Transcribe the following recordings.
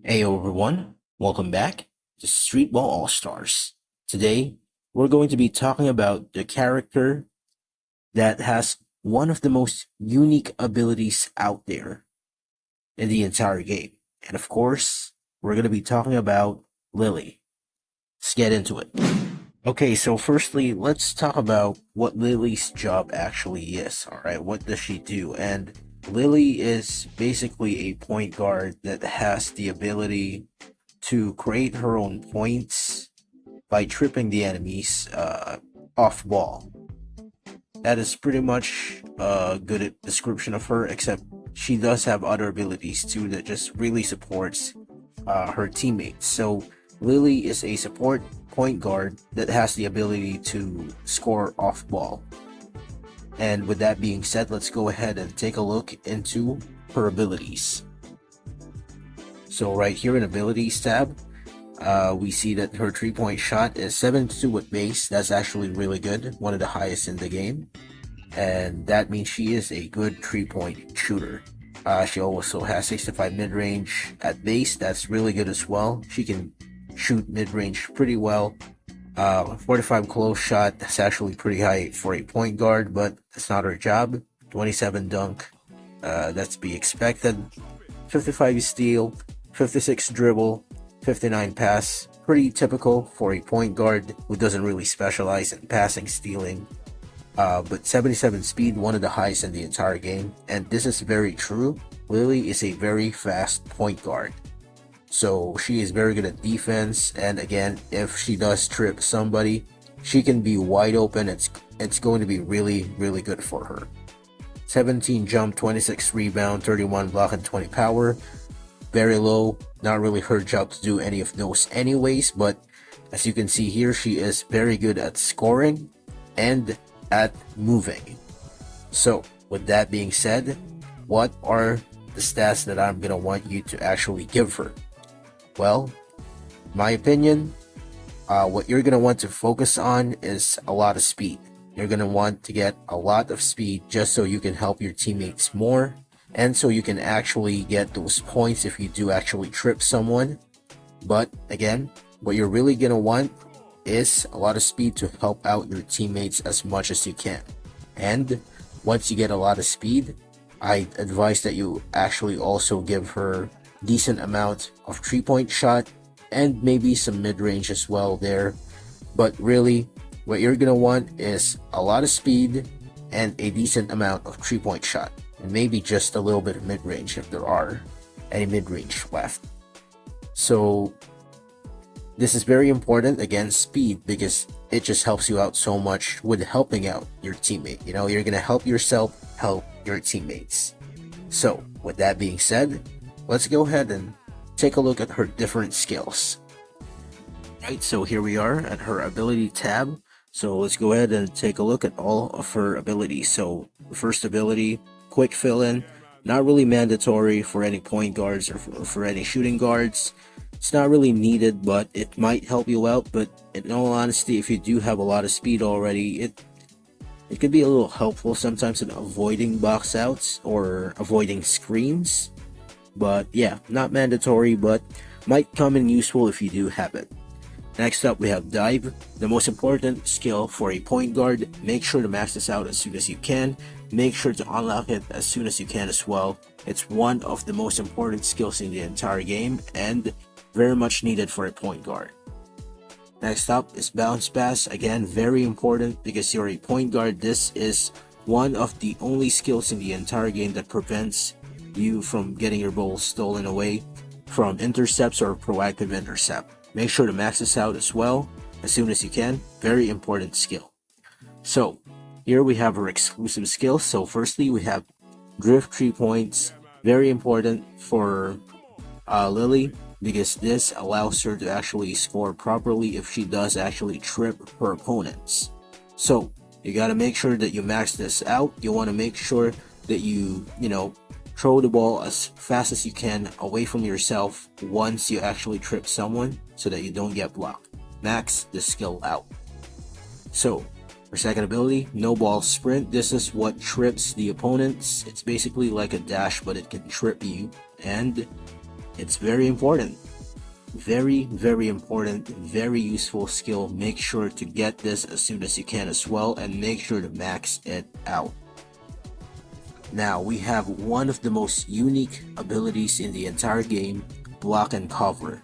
Hey everyone, welcome back to Streetball All-Stars. Today, we're going to be talking about the character that has one of the most unique abilities out there in the entire game. And of course, we're going to be talking about Lily. Let's get into it. Okay, so firstly, let's talk about what Lily's job actually is. Alright, what does she do? And Lily is basically a point guard that has the ability to create her own points by tripping the enemies off ball. That is pretty much a good description of her, except she does have other abilities too that just really supports her teammates. So Lily is a support point guard that has the ability to score off ball. And with that being said, let's go ahead and take a look into her abilities. So right here in abilities tab, we see that her 3-point shot is 72 with base. That's actually really good, one of the highest in the game, and that means she is a good 3-point shooter. She also has 65 mid-range at base. That's really good as well. She can shoot mid-range pretty well. 45 close shot, that's actually pretty high for a point guard, but that's not her job. 27 dunk, that's to be expected. 55 steal, 56 dribble, 59 pass, pretty typical for a point guard who doesn't really specialize in passing, stealing. But 77 speed, one of the highest in the entire game, and this is very true. Lily is a very fast point guard, so she is very good at defense, and again, if she does trip somebody, she can be wide open. It's going to be really good for her. 17 jump, 26 rebound, 31 block, and 20 power. Very low, not really her job to do any of those anyways, but as you can see here, she is very good at scoring and at moving. So with that being said, what are the stats that I'm gonna want you to actually give her? Well, in my opinion, what you're gonna want to focus on is a lot of speed. You're gonna want to get a lot of speed just so you can help your teammates more, and so you can actually get those points if you do actually trip someone. But again, what you're really gonna want is a lot of speed to help out your teammates as much as you can. And once you get a lot of speed, I advise that you actually also give her decent amount of 3-point shot and maybe some mid-range as well there. But really, what you're gonna want is a lot of speed and a decent amount of 3-point shot, and maybe just a little bit of mid-range if there are any mid-range left. So this is very important, again, speed, because it just helps you out so much with helping out your teammate. You know, you're gonna help yourself help your teammates. So with that being said, let's go ahead and take a look at her different skills. Right, so here we are at her ability tab. So let's go ahead and take a look at all of her abilities. So the first ability, quick fill-in, not really mandatory for any point guards or for any shooting guards. It's not really needed, but it might help you out. But in all honesty, if you do have a lot of speed already, it could be a little helpful sometimes in avoiding box outs or avoiding screens. But yeah, not mandatory, but might come in useful if you do have it. Next up, we have dive, the most important skill for a point guard. Make sure to max this out as soon as you can. Make sure to unlock it as soon as you can as well. It's one of the most important skills in the entire game and very much needed for a point guard. Next up is bounce pass. Again, very important because you're a point guard. This is one of the only skills in the entire game that prevents you from getting your ball stolen away from intercepts or proactive intercept. Make sure to max this out as well as soon as you can. Very important skill. So here we have our exclusive skills. So firstly, we have drift 3 points. Very important for Lily, because this allows her to actually score properly if she does actually trip her opponents. So you got to make sure that you max this out. You want to make sure that you throw the ball as fast as you can away from yourself once you actually trip someone so that you don't get blocked. Max this skill out. So for second ability, no ball sprint. This is what trips the opponents. It's basically like a dash, but it can trip you. And It's very important. Very, very important, very useful skill. Make sure to get this as soon as you can as well, and make sure to max it out. Now we have one of the most unique abilities in the entire game, block and cover.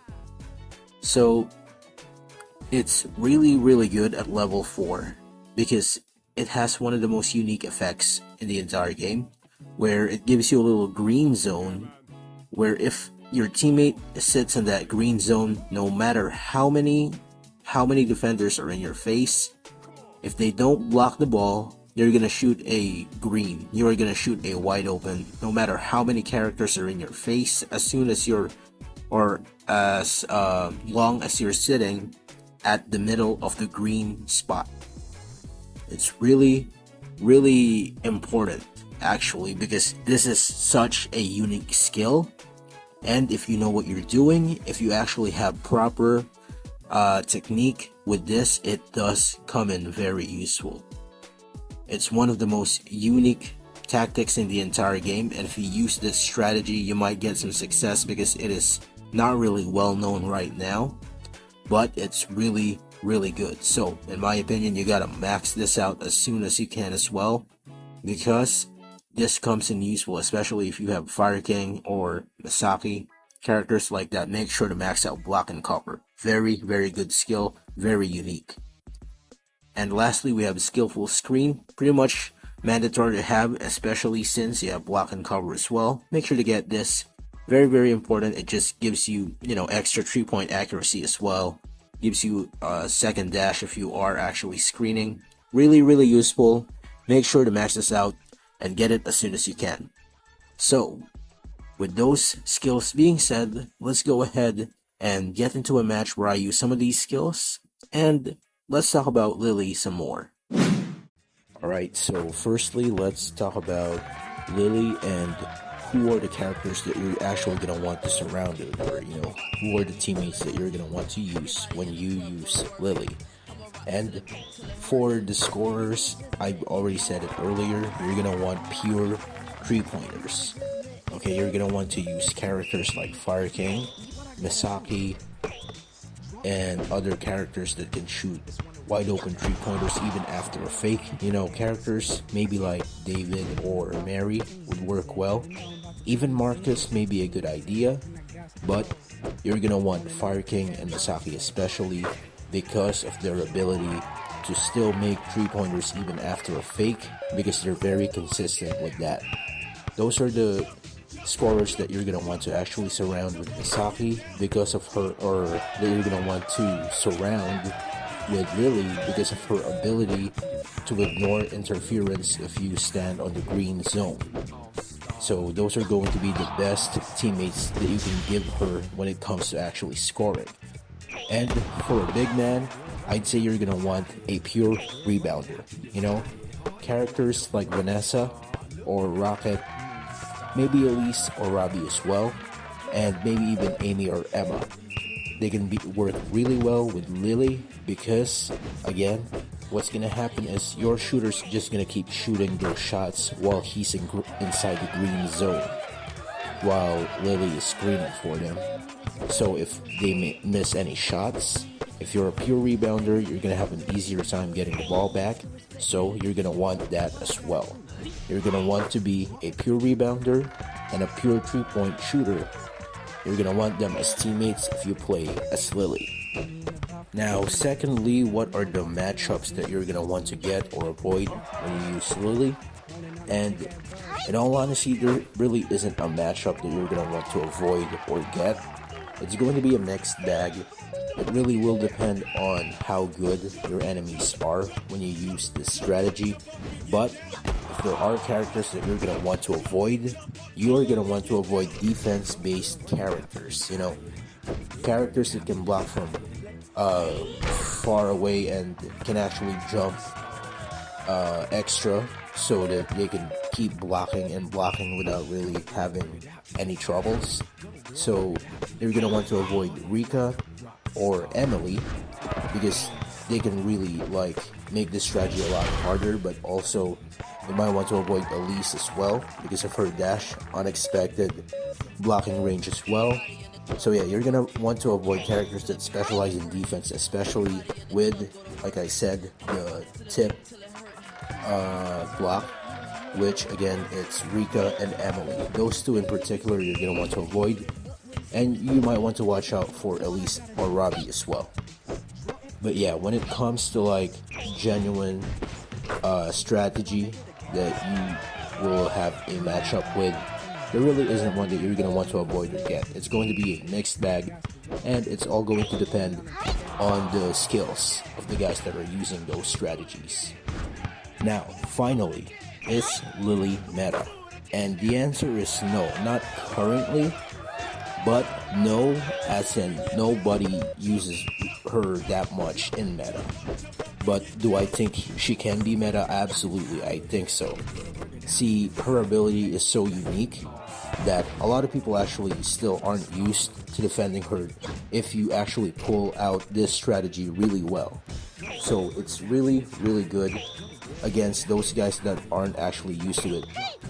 So it's really, really good at level 4 because it has one of the most unique effects in the entire game, where it gives you a little green zone where if your teammate sits in that green zone, no matter how many defenders are in your face, if they don't block the ball, you're gonna shoot a green. You're gonna shoot a wide open, no matter how many characters are in your face. As soon as you're, or as long as you're sitting at the middle of the green spot. It's really, really important actually, because this is such a unique skill. And if you know what you're doing, if you actually have proper technique with this, it does come in very useful. It's one of the most unique tactics in the entire game, and if you use this strategy, you might get some success because it is not really well known right now, but it's really, really good. So in my opinion, you gotta max this out as soon as you can as well, because this comes in useful, especially if you have Fire King or Misaki, characters like that. Make sure to max out block and cover. Very, very good skill, very unique. And lastly, we have skillful screen, pretty much mandatory to have, especially since you have block and cover as well. Make sure to get this. Very, very important. It just gives you, extra 3-point accuracy as well. Gives you a second dash if you are actually screening. Really, really useful. Make sure to max this out and get it as soon as you can. So, with those skills being said, let's go ahead and get into a match where I use some of these skills, and let's talk about Lily some more. Alright, so firstly, let's talk about Lily and who are the characters that you're actually going to want to surround it, or, who are the teammates that you're going to want to use when you use Lily. And for the scorers, I already said it earlier, you're going to want pure 3-pointers. Okay, you're going to want to use characters like Fire King, Misaki, and other characters that can shoot wide open 3-pointers even after a fake. Characters maybe like David or Mary would work well. Even Marcus may be a good idea, but you're going to want Fire King and Misaki especially, because of their ability to still make 3-pointers even after a fake, because they're very consistent with that. Those are the scorers that you're going to want to actually surround with Misaki because of her, or that you're going to want to surround with Lily because of her ability to ignore interference if you stand on the green zone. So those are going to be the best teammates that you can give her when it comes to actually scoring. And for a big man, I'd say you're gonna want a pure rebounder. Characters like Vanessa or Rocket, maybe Elise or Robbie as well, and maybe even Amy or Emma. They can work really well with Lily because, again, what's gonna happen is your shooter's just gonna keep shooting those shots while he's inside the green zone, while Lily is screening for them. So if they miss any shots, if you're a pure rebounder, you're going to have an easier time getting the ball back. So you're going to want that as well. You're going to want to be a pure rebounder and a pure 3-point shooter. You're going to want them as teammates if you play as Lily. Now, secondly, what are the matchups that you're going to want to get or avoid when you use Lily? And in all honesty, there really isn't a matchup that you're going to want to avoid or get. It's going to be a mixed bag. It really will depend on how good your enemies are when you use this strategy. But if there are characters that you're going to want to avoid, you are going to want to avoid defense-based characters. Characters that can block from far away and can actually jump extra, so that they can keep blocking and blocking without really having any troubles. So you're going to want to avoid Rika or Emily, because they can really make this strategy a lot harder, but also You might want to avoid Elise as well because of her dash, unexpected blocking range as well. So yeah, you're gonna want to avoid characters that specialize in defense, especially with, like I said, the tip block, which again, it's Rika and Emily. Those two in particular you're gonna want to avoid, and you might want to watch out for Elise or Robbie as well. But yeah, when it comes to like genuine strategy that you will have a matchup with, there really isn't one that you're going to want to avoid or get. It's going to be a mixed bag, and it's all going to depend on the skills of the guys that are using those strategies. Now, finally, is Lily meta? And the answer is no, not currently, but no as in nobody uses her that much in meta. But do I think she can be meta? Absolutely, I think so. See, her ability is so unique that a lot of people actually still aren't used to defending her if you actually pull out this strategy really well. So it's really, really good against those guys that aren't actually used to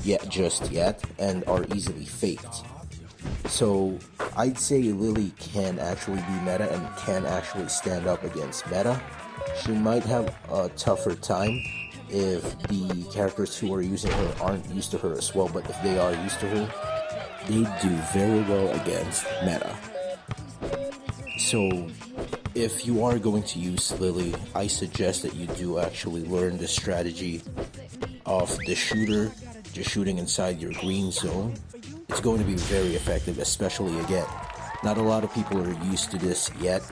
it just yet and are easily faked. So I'd say Lily can actually be meta and can actually stand up against meta. She might have a tougher time if the characters who are using her aren't used to her as well, but if they are used to her, they do very well against meta. So if you are going to use Lily, I suggest that you do actually learn the strategy of the shooter just shooting inside your green zone. It's going to be very effective, especially again, not a lot of people are used to this yet.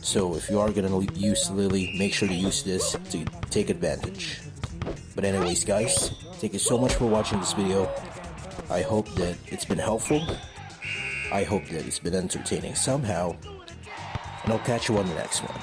So if you are going to use Lily, make sure to use this to take advantage. But anyways guys, thank you so much for watching this video. I hope that it's been helpful. I hope that it's been entertaining somehow. And I'll catch you on the next one.